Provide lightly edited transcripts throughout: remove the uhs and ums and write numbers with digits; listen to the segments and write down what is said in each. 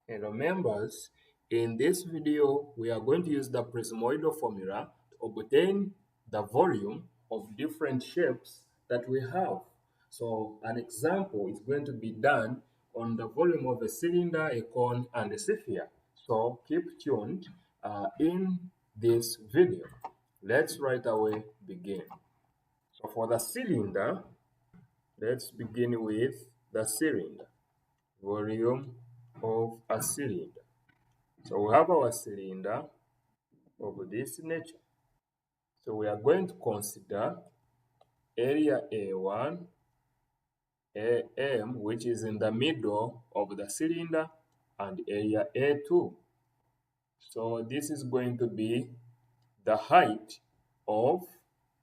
Hello members, in this video we are going to use the Prismoidal formula to obtain the volume of different shapes that we have. So an example is going to be done on the volume of a cylinder, a cone and a sphere. So keep tuned in this video. Let's right away begin. So for the cylinder, let's begin with the cylinder, volume of a cylinder. So we have our cylinder of this nature. So we are going to consider area A1, AM, which is in the middle of the cylinder, and area A2. So this is going to be the height of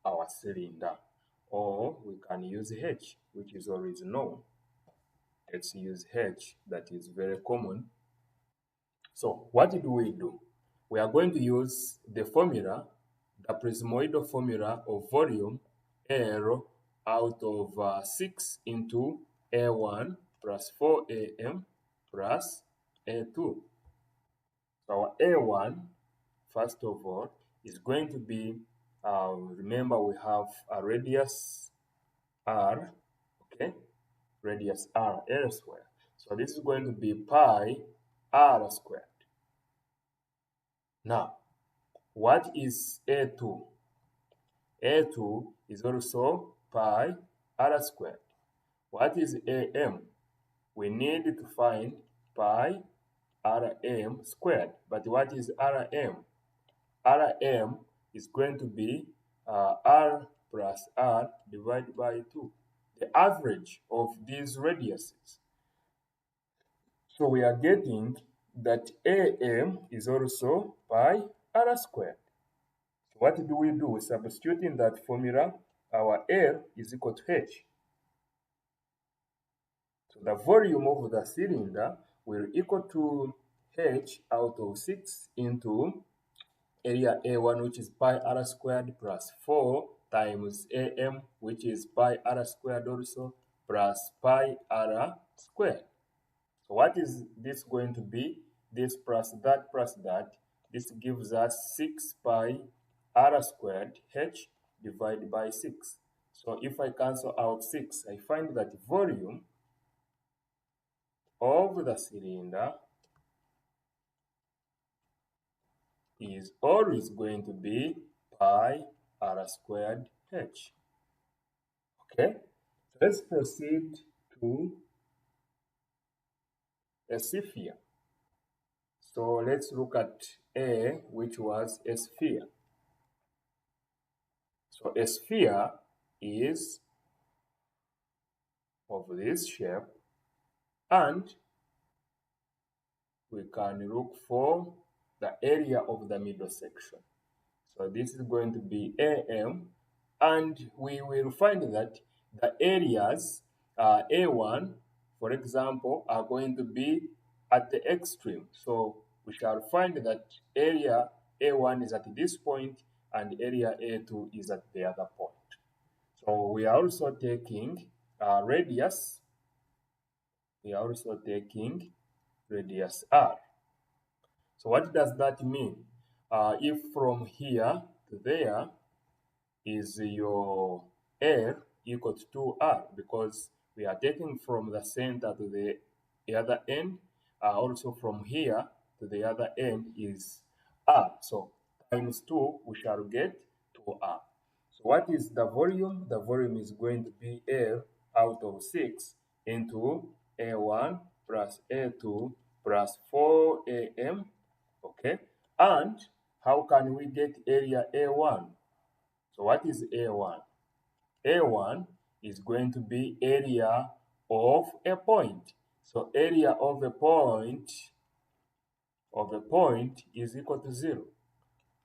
our cylinder, or we can use H, which is always known. Let's use H, that is very common. So what do? We are going to use the formula, the Prismoidal formula of volume L out of 6 into A1 plus 4AM plus A2. So our A1, first of all, is going to be, remember we have a radius R, okay? Radius R elsewhere. So this is going to be pi R squared. Now, what is A2? A2 is also pi R squared. What is AM? We need to find pi Rm squared. But what is Rm? Rm is going to be R plus R divided by 2, the average of these radiuses. So we are getting that AM is also pi R squared. So what do? We substitute in that formula, our L is equal to H. So the volume of the cylinder will equal to H out of 6 into area A1, which is pi R squared, plus 4 times AM, which is pi R squared also, plus pi R squared. So what is this going to be? This plus that, this gives us 6 pi R squared H divided by 6. So if I cancel out 6, I find that volume of the cylinder is always going to be pi R squared H. Okay, let's proceed to a sphere. So let's look at A, which was a sphere. So a sphere is of this shape, and we can look for the area of the middle section. So this is going to be AM, and we will find that the areas A1, for example, are going to be at the extreme. So we shall find that area A1 is at this point and area A2 is at the other point. So we are also taking radius. We are also taking radius R. So what does that mean? If from here to there is your L equal to 2R, because we are taking from the center to the other end, also from here to the other end is R. So times 2, we shall get 2R. So what is the volume? The volume is going to be L out of 6 into A1 plus A2 plus 4AM, okay? And how can we get area A1? So what is A1? A1 is going to be area of a point. So area of a point is equal to 0.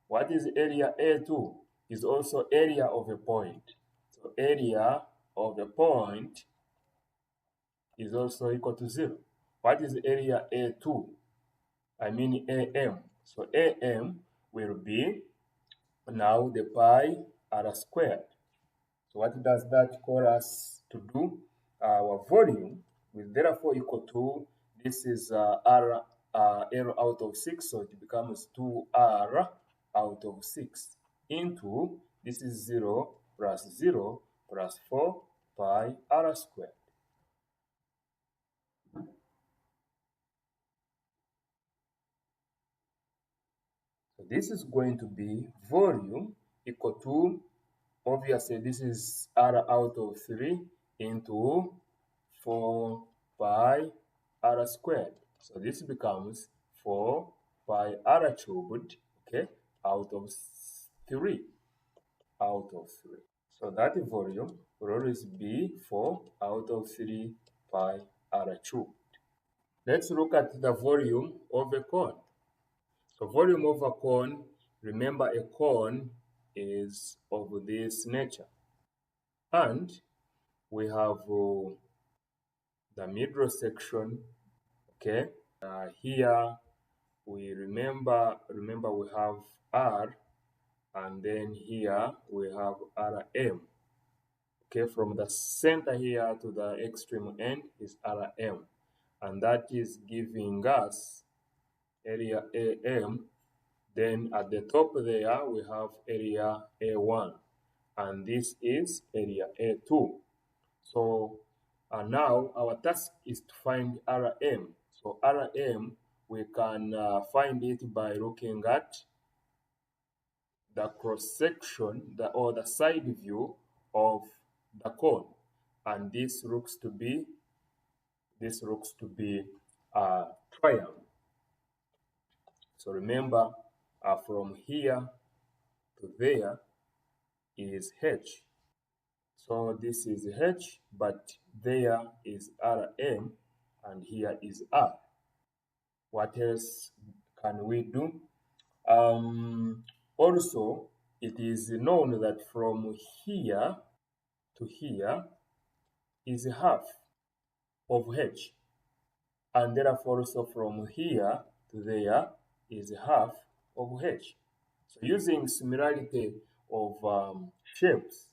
What is area A2? Is also area of a point. So area of a point is also equal to 0. What is area A2? I mean AM. So AM will be now the pi R squared. So what does that call us to do? Our volume will therefore equal to, this is L out of 6, so it becomes 2R out of 6 into, this is 0 plus 0 plus 4 pi R squared. So this is going to be volume equal to, obviously this is R out of 3 into 4 pi R squared. So this becomes 4 pi R cubed, okay, out of 3, out of 3. So that volume will always be 4 out of 3 pi R cubed. Let's look at the volume of a cone. So volume of a cone, remember a cone is of this nature. And we have the middle section, okay? Here we remember we have R, and then here we have Rm. Okay, from the center here to the extreme end is Rm, and that is giving us area AM. Then at the top there we have area A1, and this is area A2. So now our task is to find Rm. So Rm, we can find it by looking at the cross section, or the side view of the cone, and this looks to be a triangle. So remember, from here to there is H. So this is H, but there is Rm, and here is R. What else can we do? Also, it is known that from here to here is half of H, and therefore also from here to there is half of H. So using similarity of shapes,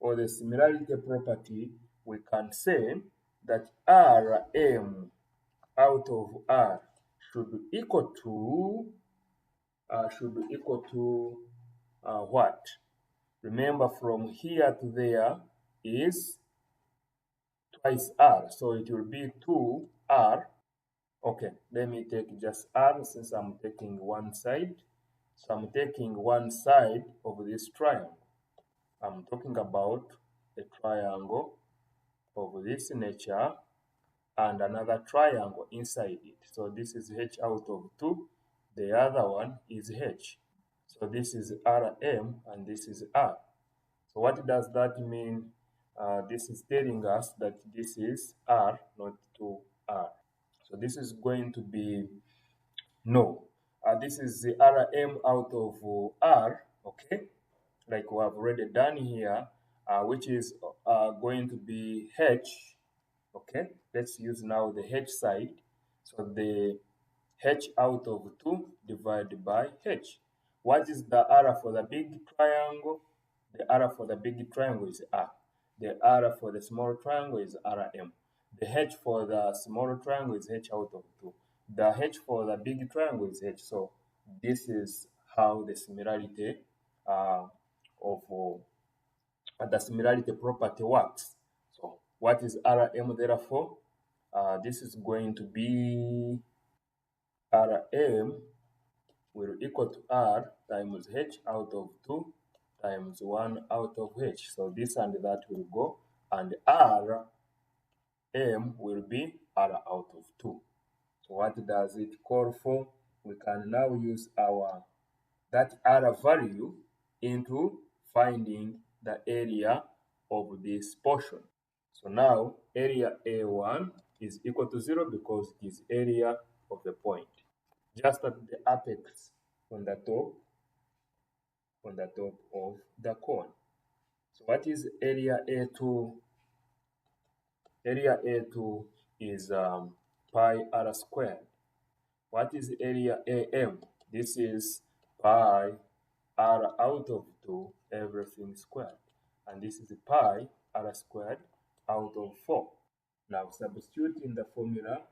or the similarity property, we can say that Rm out of R should be equal to what? Remember, from here to there is twice R, so it will be 2R. Okay, let me take just R since I'm taking one side. So I'm taking one side of this triangle. I'm talking about a triangle of this nature and another triangle inside it. So this is H out of 2. The other one is H. So this is Rm and this is R. So what does that mean? This is telling us that this is R, not 2R. So this is going to be no. This is the Rm out of R, okay, like we have already done here, which is going to be H, okay. Let's use now the H side. So the H out of 2 divided by H. What is the R for the big triangle? The R for the big triangle is R. The R for the small triangle is Rm. The H for the small triangle is H out of 2. The H for the big triangle is H. So this is how the similarity the similarity property works. So what is Rm therefore? This is going to be Rm will equal to R times H out of 2 times 1 out of H. So this and that will go, and Rm will be R out of 2. So what does it call for? We can now use that R value into finding the area of this portion. So now area A1 is equal to 0 because it is area of the point, just at the apex on the top of the cone. So what is area A2? Area A2 is pi R squared. What is area AM? This is pi R out of 2 everything squared, and this is pi R squared out of 4. Now substitute in the formula.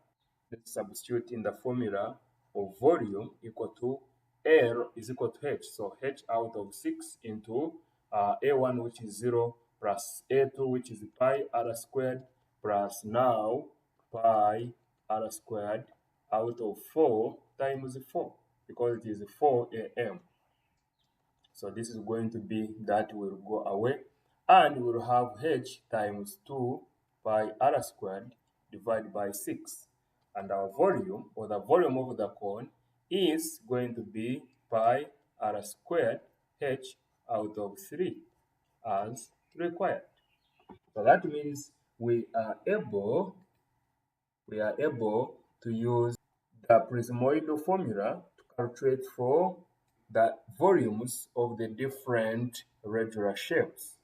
let's substitute in the formula of volume equal to L is equal to H. So H out of 6 into A1, which is 0, plus A2, which is pi r squared, plus now pi r squared out of 4 times 4, because it is 4 a.m. So this is going to be, that will go away, and we'll have H times 2 pi r squared divided by 6. And our volume, or the volume of the cone, is going to be pi r squared H out of 3 as required. So that means we are able to use the Prismoidal formula to calculate for the volumes of the different regular shapes.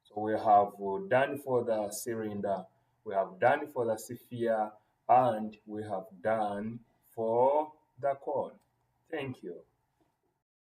So we have done for the cylinder, we have done for the sphere, and we have done for the cone. Thank you.